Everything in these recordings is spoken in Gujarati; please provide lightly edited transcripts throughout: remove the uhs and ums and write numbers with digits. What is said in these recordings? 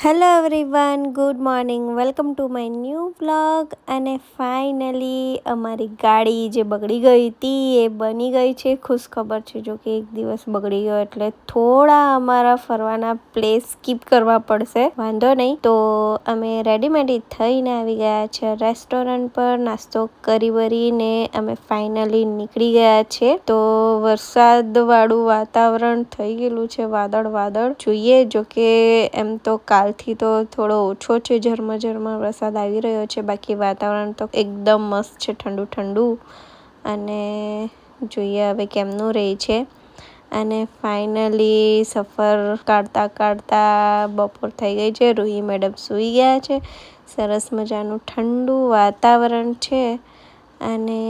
Hello everyone, good morning. Welcome to my new vlog. અને ફાઇનલી અમારી ગાડી જે બગડી ગઈ હતી એ બની ગઈ છે. ખુશખબર છે, જો કે એક દિવસ બગડી ગયો એટલે થોડા અમારા ફરવાના પ્લેસ સ્કીપ કરવા પડશે. વાંધો નહીં. તો અમે રેડીમેડી થઈને આવી ગયા છે રેસ્ટોરન્ટ પર. નાસ્તો કરી વરીને અમે ફાઇનલી નીકળી ગયા છે. તો વરસાદવાળું વાતાવરણ થઈ ગયેલું છે, વાદળ જોઈએ. જો કે એમ તો કાલથી તો થોડો ઓછો છે, ઝરમર વરસાદ આવી રહ્યો છે. બાકી વાતાવરણ તો એકદમ મસ્ત છે, ઠંડુ અને જોઈએ હવે કેમનું રહે છે. અને ફાઇનલી સફર કાઢતા બપોર થઈ ગઈ છે. રૂહી મેડમ સૂઈ ગયા છે. સરસ મજાનું ઠંડુ વાતાવરણ છે. અને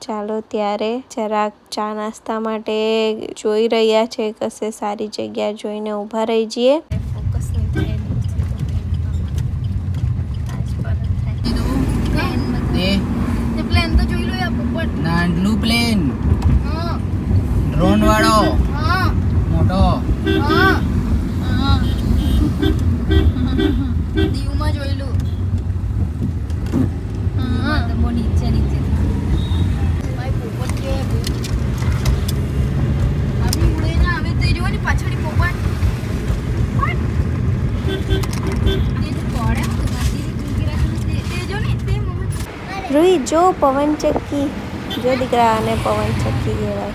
ચાલો ત્યારે જરાક ચા નાસ્તા માટે જોઈ રહ્યા છે, કશે સારી જગ્યા જોઈને ઊભા રહી જઈએ. પ્લેન તો જોઈ લો યાર, પોપટ નાનલું પ્લેન, હા ડ્રોન વાળો, હા મોટો. હા દીવમાં જોયેલું. હા તો બહુ નીચે ભાઈ પોપટ કે આવી ઉડે ના આવે તો જો ને પાછળની પોપટ રૂહી જો પવન ચક્કી, જો દીકરા, આને પવન ચક્કી કહેવાય.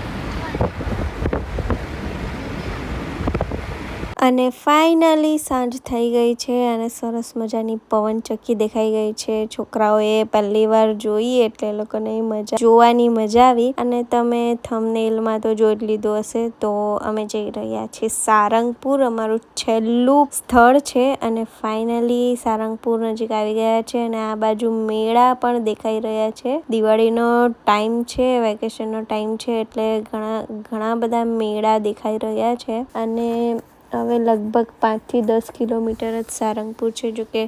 અને ફાઇનલી સાંજ થઈ ગઈ છે અને સરસ મજાની પવન ચક્કી દેખાઈ ગઈ છે. છોકરાઓએ પહેલી વાર જોઈ એટલે એ લોકોને જોવાની મજા આવી. અને તમે થંબનેલમાં તો જોઈ લીધું હશે. તો અમે જઈ રહ્યા છીએ સારંગપુર, અમારું છેલ્લું સ્થળ છે. અને ફાઇનલી સારંગપુર નજીક આવી ગયા છે. અને આ બાજુ મેળા પણ દેખાઈ રહ્યા છે. દિવાળીનો ટાઈમ છે, વેકેશનનો ટાઈમ છે, એટલે ઘણા બધા મેળા દેખાઈ રહ્યા છે. અને હવે લગભગ 5 થી 10 કિલોમીટર જ સારંગપુર છે. જો કે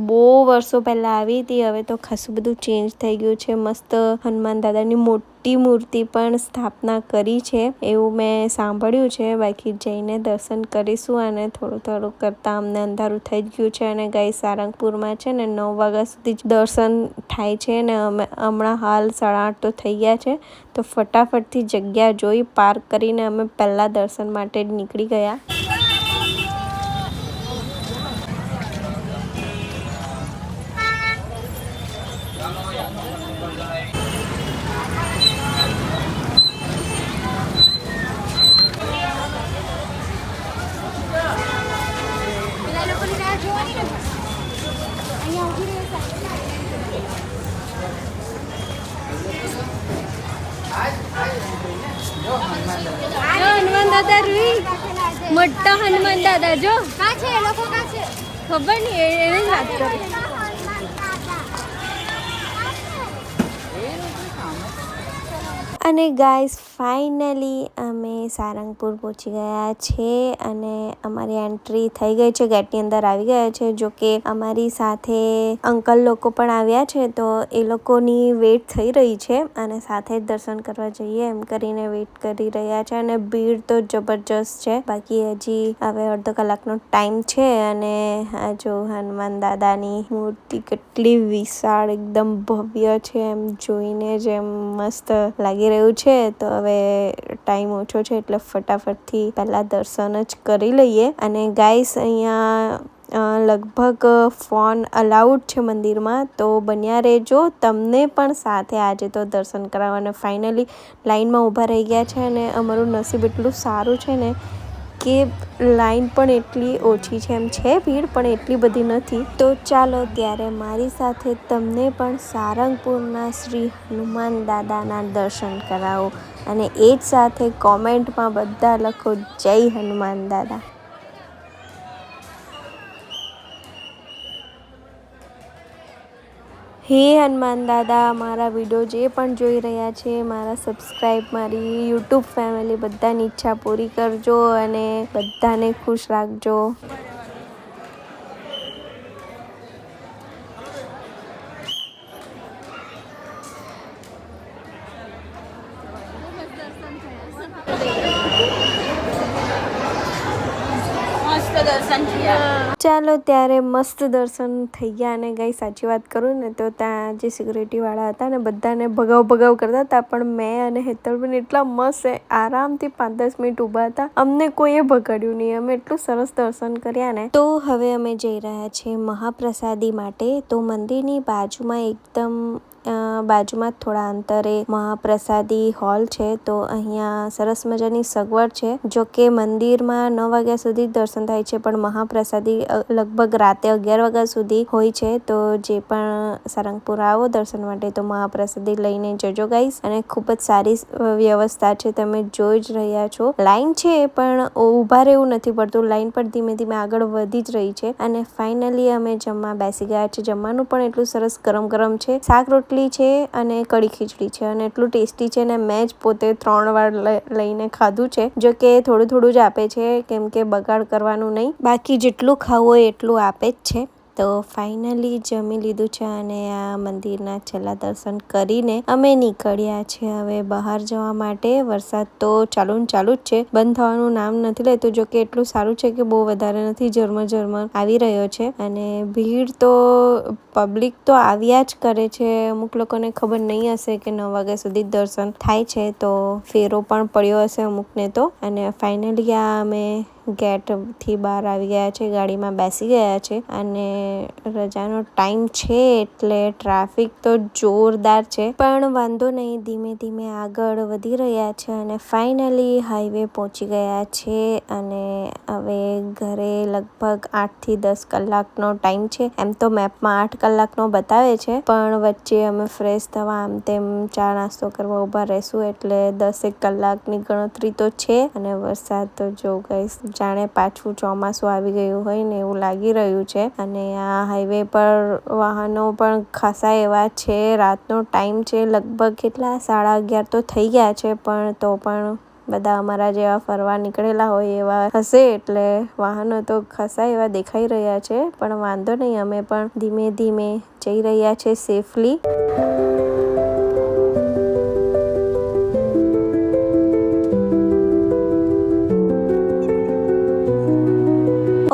બહુ વર્ષો પહેલાં આવી હતી, હવે તો ખાસું બધું ચેન્જ થઈ ગયું છે. મસ્ત હનુમાન દાદાની મોટી મૂર્તિ પણ સ્થાપના કરી છે એવું મેં સાંભળ્યું છે. બાકી જઈને દર્શન કરીશું. અને થોડું કરતાં અમને અંધારું થઈ જ ગયું છે. અને ગાઈ સારંગપુરમાં છે ને 9 વાગ્યા સુધી જ દર્શન થાય છે. ને અમે હમણાં હાલ 8:30 તો થઈ ગયા છે. તો ફટાફટથી જગ્યા જોઈ પાર્ક કરીને અમે પહેલાં દર્શન માટે જ નીકળી ગયા. હનુમાન દાદા, રૂહી મોટા હનુમાન દાદા જો કા છે એ લોકો, કા છે ખબર નહીં, એને જ વાત કરું. અને ગાઈસ ફાઇનલી અમે સારંગપુર પહોંચી ગયા છે. અને અમારી એન્ટ્રી થઈ ગઈ છે, ગેટની અંદર આવી ગયા છે. જો કે અમારી સાથે અંકલ લોકો પણ આવ્યા છે, તો એ લોકોની વેટ થઈ રહી છે. અને સાથે જ દર્શન કરવા જઈએ એમ કરીને વેટ કરી રહ્યા છે. અને ભીડ તો જબરજસ્ત છે. બાકી હજી હવે અડધો કલાકનો ટાઈમ છે. અને આ જો હનુમાન દાદાની મૂર્તિ કેટલી વિશાળ, એકદમ ભવ્ય છે. એમ જોઈને જ એમ મસ્ત લાગી રહ્યું છે. તો હવે ટાઈમ ઓછો છે એટલે ફટાફટથી પહેલાં દર્શન જ કરી લઈએ. અને ગાઈસ અહીંયા લગભગ ફોન અલાઉડ છે મંદિરમાં, તો બન્યા રહેજો. તમને પણ સાથે આજે તો દર્શન કરાવવાના. ફાઇનલી લાઈનમાં ઊભા રહી ગયા છે. અને અમારું નસીબ એટલું સારું છે ને કે લાઈન પણ એટલી ઓછી છે. એમ છે ભીડ, પણ એટલી બધી નથી. તો ચાલો ત્યારે મારી સાથે તમને પણ સારંગપુરના શ્રી હનુમાન દાદાના દર્શન કરાવો. અને એ જ સાથે કોમેન્ટમાં બધા લખો જય હનુમાન દાદા. હે હનુમાન દાદા, મારા વિડીયો જે પણ જોઈ રહ્યા છે, મારા સબસ્ક્રાઈબ, મારી યુટ્યુબ ફેમિલી, બધાની ઈચ્છા પૂરી કરજો અને બધાને ખુશ રાખજો. મસ્ત દર્શન થયા. ચાલો ત્યારે મસ્ત દર્શન થઈ ગયા. અને ગઈ સાચી વાત કરું ને તો ત્યાં જે સિક્યુરિટી વાળા હતા ને બધાને ભગાવ કરતા હતા, પણ મેં અને હેતલબેન એટલા મસ્ત આરામથી 5-10 મિનિટ ઊભા હતા. અમને કોઈએ ભગાડ્યું નહીં. અમે એટલું સરસ દર્શન કર્યા ને. તો હવે અમે જઈ રહ્યા છીએ મહાપ્રસાદી માટે. તો મંદિરની બાજુમાં એકદમ બાજુમાં થોડા અંતરે મહાપ્રસાદી હોલ છે. તો અહીંયા સરસ મજાની સગવડ છે. જો કે મંદિરમાં 9 વાગ્યા સુધી દર્શન થાય છે, પણ મહાપ્રસાદી લગભગ રાતે 11 વાગ્યા સુધી હોય છે. તો જે પણ સારંગપુર આવો દર્શન માટે તો મહાપ્રસાદી લઈને જજો ગાઈસ. અને ખૂબ જ સારી વ્યવસ્થા છે, તમે જોઈ જ રહ્યા છો. લાઈન છે પણ ઊભા રહેવું નથી પડતું. લાઈન પર ધીમે ધીમે આગળ વધી જ રહી છે. અને ફાઇનલી અમે જમવા બેસી ગયા છે. જમવાનું પણ એટલું સરસ ગરમ છે. શાક રોટલી છે અને કઢી ખીચડી છે અને એટલું ટેસ્ટી છે ને મેં જ પોતે 3 વાર લઈને ખાધું છે. જો કે થોડું જ આપે છે, કેમ કે બગાડ કરવાનું નહીં. બાકી જેટલું ખાવું હોય એટલું આપે જ છે. તો ફાઇનલી જમી લીધું છે અને આ મંદિરના છેલ્લા દર્શન કરીને અમે નીકળ્યા છે હવે બહાર જવા માટે. વરસાદ તો ચાલુ જ છે, બંધ થવાનું નામ નથી લેતું. જો કે એટલું સારું છે કે બહુ વધારે નથી, ઝરમર આવી રહ્યો છે. અને ભીડ તો પબ્લિક તો આવ્યા જ કરે છે. અમુક લોકોને ખબર નહીં હશે કે 9 વાગ્યા સુધી દર્શન થાય છે, તો ફેરો પણ પડ્યો હશે અમુકને તો. અને ફાઇનલી આ અમે ગેટથી બહાર આવી ગયા છે, ગાડીમાં બેસી ગયા છે. અને રજાનો ટાઈમ છે એટલે ટ્રાફિક તો જોરદાર છે, પણ વાંધો નહીં, ધીમે ધીમે આગળ વધી રહ્યા છે. અને ફાઇનલી હાઈવે પહોંચી ગયા છે. અને હવે ઘરે લગભગ 8 થી 10 કલાકનો ટાઈમ છે. એમ તો મેપમાં 8 કલાકનો બતાવે છે, પણ વચ્ચે અમે ફ્રેશ થવા આમ તેમ ચા નાસ્તો કરવા ઊભા રહેશું એટલે 10 કલાકની ગણતરી તો છે. અને વરસાદ તો જો ગાઈસ જાણે પાછું ચોમાસું આવી ગયું હોય ને એવું લાગી રહ્યું છે. અને આ હાઈવે પર વાહનો પણ ખાસા એવા છે. રાતનો ટાઈમ છે, લગભગ કેટલા 11:30 તો થઈ ગયા છે, પણ તો પણ બધા અમારા જેવા ફરવા નીકળેલા હોય એવા હશે, એટલે વાહનો તો ખાસા એવા દેખાઈ રહ્યા છે. પણ વાંધો નહીં, અમે પણ ધીમે ધીમે જઈ રહ્યા છે સેફલી.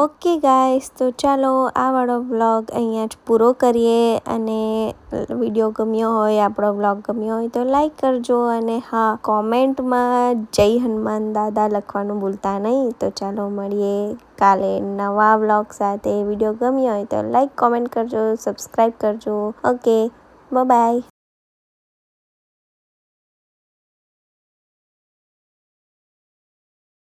ઓકે ગાઈસ, તો ચાલો આ વાળો વ્લોગ અહીંયા જ પૂરો કરીએ. અને વિડીયો ગમ્યો હોય, આપણો વ્લોગ ગમ્યો હોય તો લાઈક કરજો. અને હા, કોમેન્ટમાં જય હનુમાન દાદા લખવાનું ભૂલતા નહીં. તો ચાલો મળીએ કાલે નવા વ્લોગ સાથે. વિડીયો ગમ્યો હોય તો લાઈક કોમેન્ટ કરજો, સબસ્ક્રાઈબ કરજો. Okay, by.